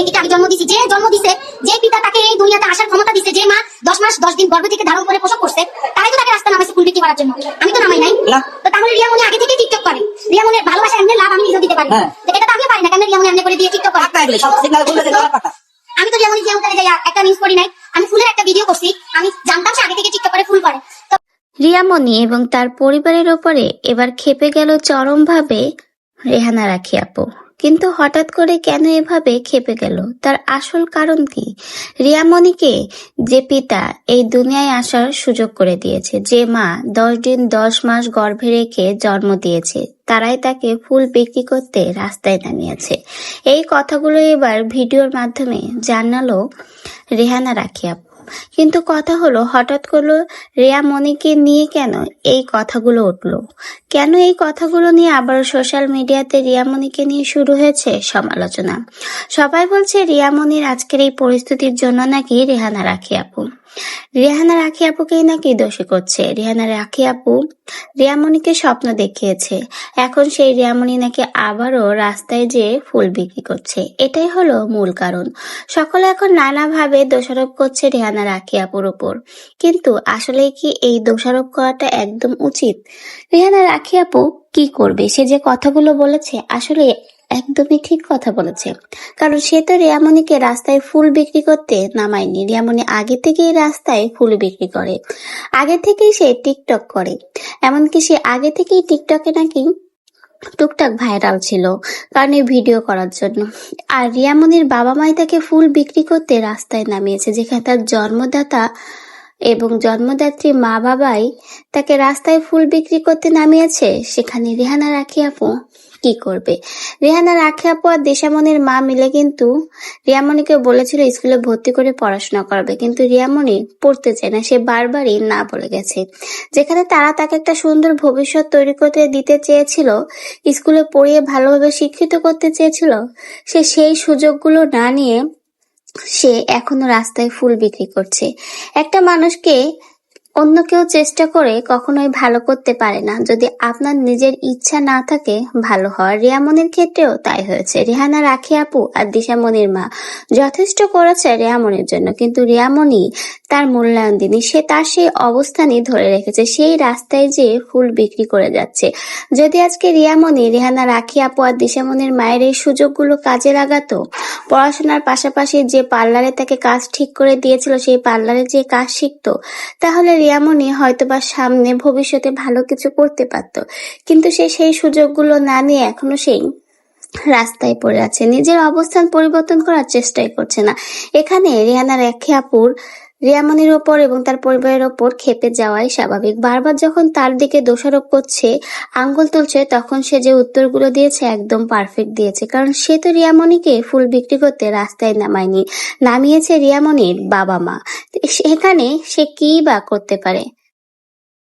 রিয়ামণিকে আগে জন্ম দিছি, যে জন্ম দিছে, যে পিতা তাকে এই দুনিয়াতে আসার ক্ষমতা দিছে, যে মা 10 মাস 10 দিন গর্ভে থেকে ধারণ করে প্রসব করছে, তারাই তো তাকে রাস্তা নামাইছে ফুল বিক্রি করার জন্য। আমি তো নামাই নাই। তো তাহলে রিয়ামণি আগে থেকে টিকটক করে। রিয়ামণির ভালোবাসা এমনি লাভ আমি নিজে দিতে পারি। এটা তো আমিও পারি না, কেন রিয়ামণি এমনি করে দিয়ে টিকটক করে? আমি তো রিয়ামণি যে উত্তরে যাই একটা নিউজ করি নাই, আমি ফুলের একটা ভিডিও করছি। আমি জানতাম সে আগে থেকে টিকটক করে ফুল করে। রিয়ামণি এবং তার পরিবারের ওপরে এবার ক্ষেপে গেল চরমভাবে রেহানা রাখি আপু। কিন্তু হঠাৎ করে কেন এভাবে ক্ষেপে গেল, তার আসল কারণ কি? রিয়ামণিকে যে পিতা এই দুনিয়ায় আসার সুযোগ করে দিয়েছে, যে মা 10 দিন 10 মাস গর্ভে রেখে জন্ম দিয়েছে, তারাই তাকে ফুল বিক্রি করতে রাস্তায় নামিয়েছে। এই কথাগুলো এবার ভিডিওর মাধ্যমে জানালো রেহানা রাখি আপু। কিন্তু কথা হলো, হঠাৎ করে রিয়ামণিকে নিয়ে কেন এই কথাগুলো উঠলো? কেন এই কথাগুলো নিয়ে আবার সোশ্যাল মিডিয়াতে রিয়ামণিকে নিয়ে শুরু হয়েছে সমালোচনা? সবাই বলছে রিয়ামণির আজকের এই পরিস্থিতির জন্য নাকি রেহানা রাখি আপু। রেহানা রাখি আপুকেই নাকি দোষী করছে। রেহানা রাখি আপু রিয়ামণিকে স্বপ্ন দেখিয়েছে, এখন সেই রিয়ামণি নাকি আবারও রাস্তায় যেয়ে ফুল বিক্রি করছে। এটাই হলো মূল কারণ। সকলে এখন নানাভাবে দোষারোপ করছে রেহানা রাখি আপুর উপর, কিন্তু আসলে কি এই দোষারোপ করাটা একদম উচিত? রেহানা রাখি আপু কি করবে? সে যে কথাগুলো বলেছে আসলে একদমই ঠিক কথা বলেছে, কারণ সে তো রিয়ামণিকে রাস্তায় ফুল বিক্রি করতে নামায়নি। রিয়ামণি আগে থেকেই রাস্তায় ফুল বিক্রি করে, আগে থেকেই সে টিকটক করে, এমনকি সে আগে থেকেই টিকটকে নাকি টুকটাক ভাইরাল ছিল, কারণ এই ভিডিও করার জন্য। আর রিয়ামণির বাবা মাই তাকে ফুল বিক্রি করতে রাস্তায় নামিয়েছে, যেখানে তার জন্মদাতা এবং জন্মদাত্রী মা বাবাই তাকে রাস্তায় ফুল বিক্রি করতে নামিয়েছে। সেখানে রেহানা রাখি আপু কি করবে? রেহানা রাখি আপু আর দিশামণির মা মিলে কিন্তু রিয়ামণিকে বলেছিল স্কুলে ভর্তি করে পড়াশোনা করবে, কিন্তু রিয়ামণি পড়তে চায় না, সে বারবারই না বলে গেছে। যেখানে তারা তাকে একটা সুন্দর ভবিষ্যৎ তৈরি করতে দিতে চেয়েছিল, স্কুলে পড়িয়ে ভালোভাবে শিক্ষিত করতে চেয়েছিল, সে সেই সুযোগগুলো না নিয়ে সে এখনো রাস্তায় ফুল বিক্রি করছে। একটা মানুষকে অন্য কেউ চেষ্টা করে কখনোই ভালো করতে পারে না, যদি আপনার নিজের ইচ্ছা না থাকে ভালো হওয়ার। রিয়ামণির ক্ষেত্রেও তাই হয়েছে। রেহানা রাখি আপু আর দিশামণির মা যথেষ্ট করেছে রিয়ামণির জন্য, কিন্তু রিয়ামণি তার মূল্যায়ন দিনি, সে তার সেই অবস্থানই ধরে রেখেছে, সেই রাস্তায় যে ফুল বিক্রি করে যাচ্ছে। যদি আজকে রিয়ামণি রেহানা রাখি আপু আর দিশামণির মায়ের এই সুযোগগুলো কাজে লাগাতো, পড়াশোনার পাশাপাশি যে পার্লারে তাকে কাজ ঠিক করে দিয়েছিল সেই পার্লারে যে কাজ শিখতো, তাহলে রিয়ামণি হয়তোবা সামনে ভবিষ্যতে ভালো কিছু করতে পারত। কিন্তু সে সেই সুযোগগুলো না নিয়ে এখনো সেই রাস্তায় পড়ে আছে, নিজের অবস্থান পরিবর্তন করার চেষ্টাই করছে না। এখানে রেহানা রাখি আপুর রিয়ামণির ওপর এবং তার পরিবারের ওপর ক্ষেপে যাওয়াই স্বাভাবিক। বারবার যখন তার দিকে দোষারোপ করছে, আঙ্গুল তুলছে, তখন সে যে উত্তরগুলো দিয়েছে একদম পারফেক্ট দিয়েছে, কারণ সে তো রিয়ামণিকে ফুল বিক্রি করতে রাস্তায় নামায়নি, নামিয়েছে রিয়ামণির বাবা মা। সেখানে সে কি বা করতে পারে?